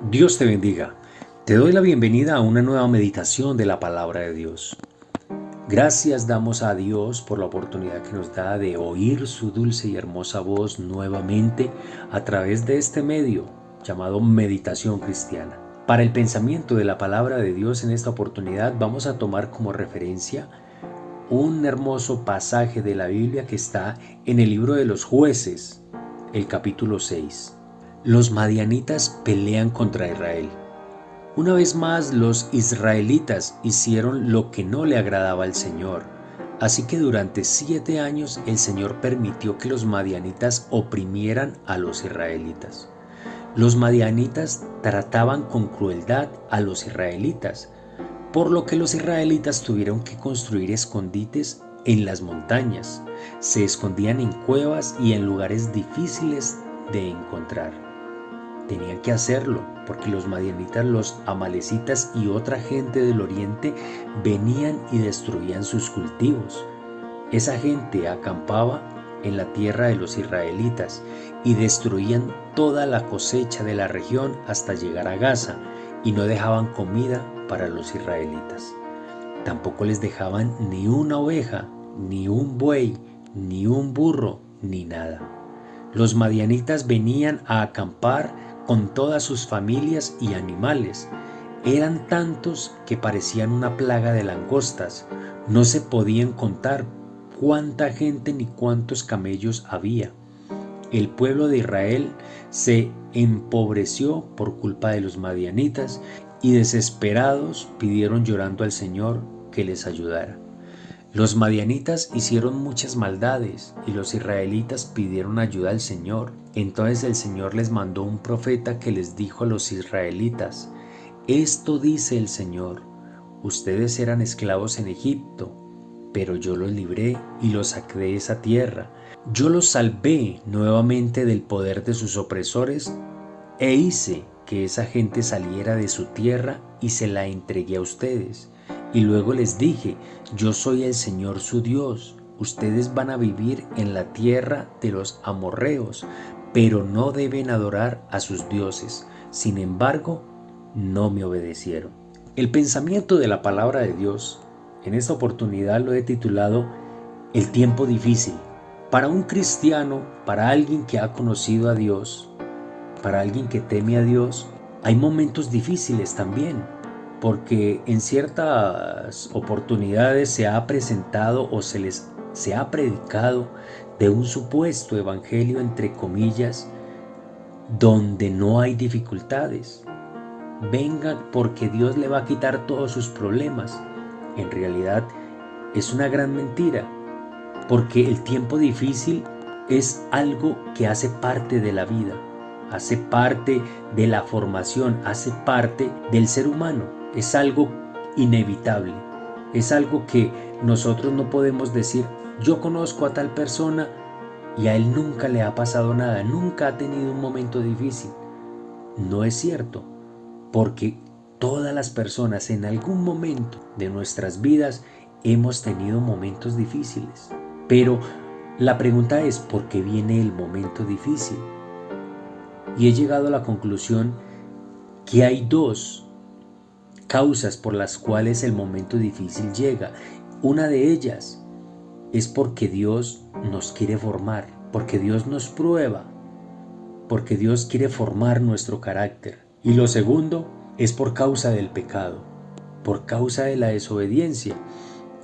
Dios te bendiga. Te doy la bienvenida a una nueva meditación de la palabra de Dios. Gracias damos a Dios por la oportunidad que nos da de oír su dulce y hermosa voz nuevamente a través de este medio llamado Meditación Cristiana. Para el pensamiento de la palabra de Dios en esta oportunidad vamos a tomar como referencia un hermoso pasaje de la Biblia que está en el libro de los Jueces, el capítulo 6. Los madianitas pelean contra Israel. Una vez más los israelitas hicieron lo que no le agradaba al Señor, así que durante 7 años el Señor permitió que los madianitas oprimieran a los israelitas. Los madianitas trataban con crueldad a los israelitas, por lo que los israelitas tuvieron que construir escondites en las montañas. Se escondían en cuevas y en lugares difíciles de encontrar. Tenían que hacerlo porque los madianitas, los amalecitas y otra gente del oriente venían y destruían sus cultivos. Esa gente acampaba en la tierra de los israelitas y destruían toda la cosecha de la región hasta llegar a Gaza y no dejaban comida para los israelitas. Tampoco les dejaban ni una oveja, ni un buey, ni un burro, ni nada. Los madianitas venían a acampar con todas sus familias y animales. Eran tantos que parecían una plaga de langostas. No se podían contar cuánta gente ni cuántos camellos había. El pueblo de Israel se empobreció por culpa de los madianitas y desesperados pidieron llorando al Señor que les ayudara. Los madianitas hicieron muchas maldades y los israelitas pidieron ayuda al Señor. Entonces el Señor les mandó un profeta que les dijo a los israelitas: esto dice el Señor, ustedes eran esclavos en Egipto, pero yo los libré y los saqué de esa tierra. Yo los salvé nuevamente del poder de sus opresores e hice que esa gente saliera de su tierra y se la entregué a ustedes. Y luego les dije: yo soy el Señor su Dios, ustedes van a vivir en la tierra de los amorreos, pero no deben adorar a sus dioses. Sin embargo, no me obedecieron. El pensamiento de la palabra de Dios, en esta oportunidad lo he titulado El tiempo difícil. Para un cristiano, para alguien que ha conocido a Dios, para alguien que teme a Dios, hay momentos difíciles también, porque en ciertas oportunidades se ha presentado o se ha predicado de un supuesto evangelio entre comillas donde no hay dificultades. Venga porque Dios le va a quitar todos sus problemas. En realidad es una gran mentira, porque el tiempo difícil es algo que hace parte de la vida, hace parte de la formación, hace parte del ser humano. Es algo inevitable, es algo que nosotros no podemos decir: yo conozco a tal persona y a él nunca le ha pasado nada, nunca ha tenido un momento difícil. No es cierto, porque todas las personas en algún momento de nuestras vidas hemos tenido momentos difíciles. Pero la pregunta es: ¿por qué viene el momento difícil? Y he llegado a la conclusión que hay dos causas por las cuales el momento difícil llega. Una de ellas es porque Dios nos quiere formar, porque Dios nos prueba, porque Dios quiere formar nuestro carácter. Y lo segundo es por causa del pecado, por causa de la desobediencia.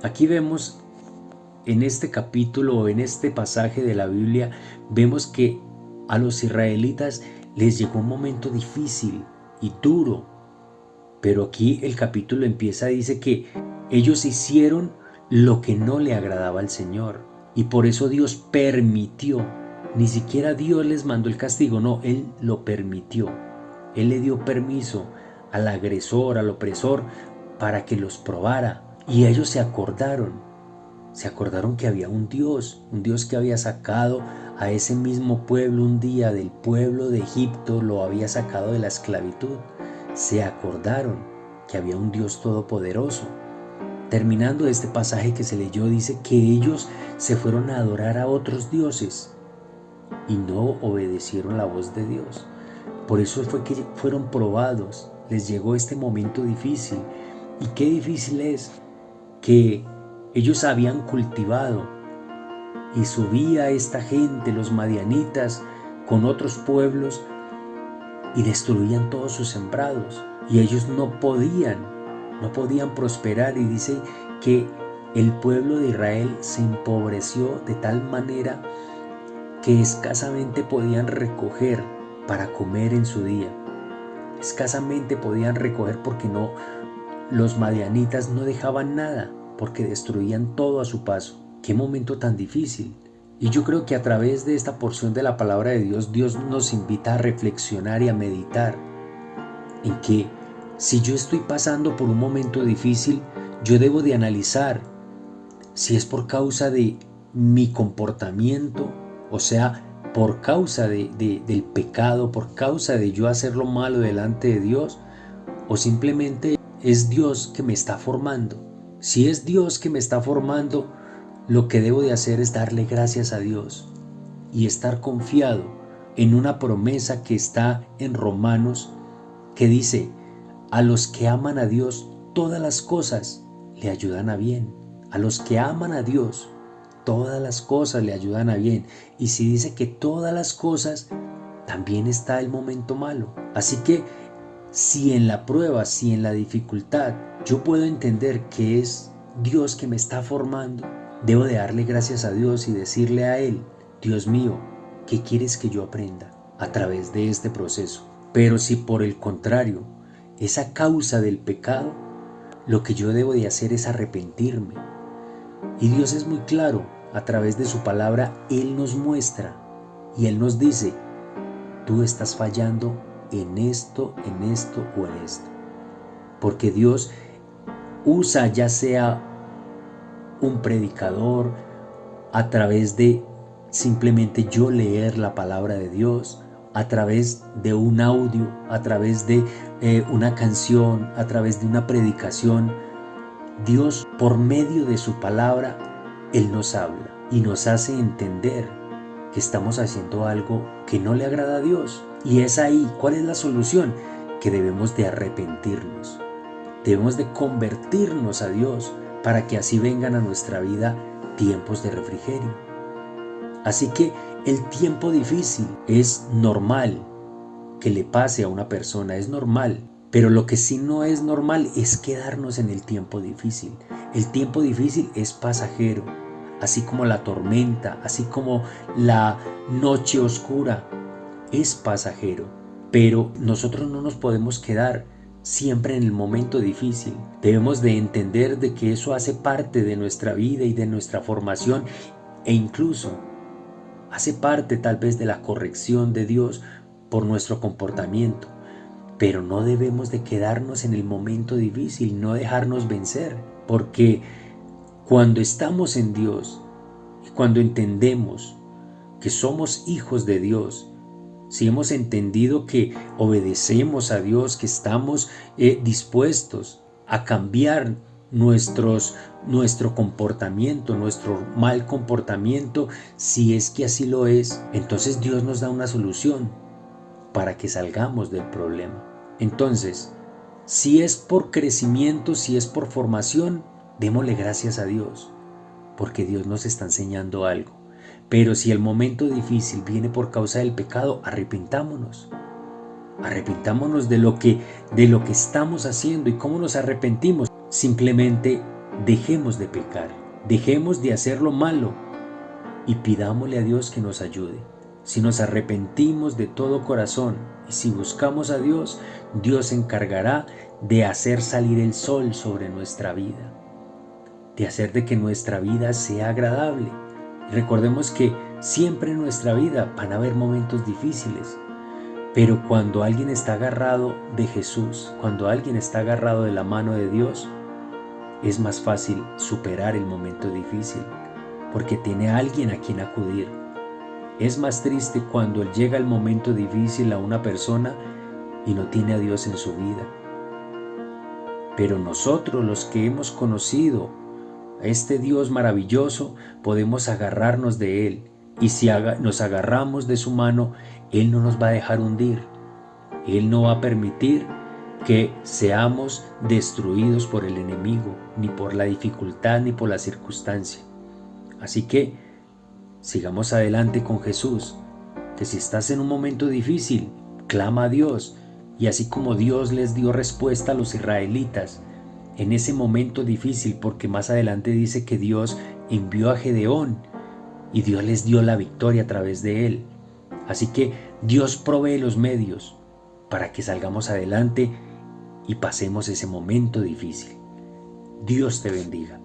Aquí vemos en este capítulo o en este pasaje de la Biblia, vemos que a los israelitas les llegó un momento difícil y duro. Pero aquí el capítulo empieza, dice que ellos hicieron lo que no le agradaba al Señor. Y por eso Dios permitió. Ni siquiera Dios les mandó el castigo, no, Él lo permitió. Él le dio permiso al agresor, al opresor, para que los probara. Y ellos se acordaron que había un Dios que había sacado a ese mismo pueblo un día del pueblo de Egipto, lo había sacado de la esclavitud. Se acordaron que había un Dios todopoderoso. Terminando este pasaje que se leyó, dice que ellos se fueron a adorar a otros dioses y no obedecieron la voz de Dios. Por eso fue que fueron probados, les llegó este momento difícil. Y qué difícil es que ellos habían cultivado y subía esta gente, los madianitas, con otros pueblos y destruían todos sus sembrados. Y ellos no podían prosperar. Y dice que el pueblo de Israel se empobreció de tal manera que escasamente podían recoger para comer en su día. Escasamente podían recoger porque los madianitas no dejaban nada, porque destruían todo a su paso. Qué momento tan difícil. Y yo creo que a través de esta porción de la palabra de Dios, Dios nos invita a reflexionar y a meditar en que si yo estoy pasando por un momento difícil, yo debo de analizar si es por causa de mi comportamiento, o sea, por causa del pecado, por causa de yo hacer lo malo delante de Dios, o simplemente es Dios que me está formando. Si es Dios que me está formando, lo que debo de hacer es darle gracias a Dios y estar confiado en una promesa que está en Romanos, que dice: a los que aman a Dios, todas las cosas le ayudan a bien. A los que aman a Dios, todas las cosas le ayudan a bien. Y si dice que todas las cosas, también está el momento malo. Así que si en la prueba, si en la dificultad, yo puedo entender que es Dios que me está formando, debo de darle gracias a Dios y decirle a Él: Dios mío, ¿qué quieres que yo aprenda a través de este proceso? Pero si por el contrario es a causa del pecado, lo que yo debo de hacer es arrepentirme. Y Dios es muy claro, a través de su palabra Él nos muestra y Él nos dice: tú estás fallando en esto o en esto. Porque Dios usa, ya sea un predicador, a través de simplemente yo leer la palabra de Dios, a través de un audio, a través de una canción, a través de una predicación. Dios, por medio de su palabra, Él nos habla y nos hace entender que estamos haciendo algo que no le agrada a Dios. Y es ahí, ¿cuál es la solución? Que debemos de arrepentirnos, debemos de convertirnos a Dios para que así vengan a nuestra vida tiempos de refrigerio. Así que el tiempo difícil es normal que le pase a una persona, es normal. Pero lo que sí no es normal es quedarnos en el tiempo difícil. El tiempo difícil es pasajero, así como la tormenta, así como la noche oscura, es pasajero. Pero nosotros no nos podemos quedar siempre en el momento difícil. Debemos de entender de que eso hace parte de nuestra vida y de nuestra formación, e incluso hace parte tal vez de la corrección de Dios por nuestro comportamiento. Pero no debemos de quedarnos en el momento difícil, no dejarnos vencer, porque cuando estamos en Dios y cuando entendemos que somos hijos de Dios, si hemos entendido que obedecemos a Dios, que estamos dispuestos a cambiar nuestro comportamiento, nuestro mal comportamiento, si es que así lo es, entonces Dios nos da una solución para que salgamos del problema. Entonces, si es por crecimiento, si es por formación, démosle gracias a Dios, porque Dios nos está enseñando algo. Pero si el momento difícil viene por causa del pecado, arrepintámonos. Arrepintámonos de lo que estamos haciendo. ¿Y cómo nos arrepentimos? Simplemente dejemos de pecar, dejemos de hacer lo malo y pidámosle a Dios que nos ayude. Si nos arrepentimos de todo corazón y si buscamos a Dios, Dios se encargará de hacer salir el sol sobre nuestra vida, de hacer de que nuestra vida sea agradable. Y recordemos que siempre en nuestra vida van a haber momentos difíciles, pero cuando alguien está agarrado de Jesús, cuando alguien está agarrado de la mano de Dios, es más fácil superar el momento difícil, porque tiene a alguien a quien acudir. Es más triste cuando llega el momento difícil a una persona y no tiene a Dios en su vida. Pero nosotros, los que hemos conocido a este Dios maravilloso, podemos agarrarnos de Él. Y si nos agarramos de su mano, Él no nos va a dejar hundir. Él no va a permitir que seamos destruidos por el enemigo, ni por la dificultad, ni por la circunstancia. Así que sigamos adelante con Jesús, que si estás en un momento difícil, clama a Dios, y así como Dios les dio respuesta a los israelitas en ese momento difícil, porque más adelante dice que Dios envió a Gedeón y Dios les dio la victoria a través de él. Así que Dios provee los medios para que salgamos adelante y pasemos ese momento difícil. Dios te bendiga.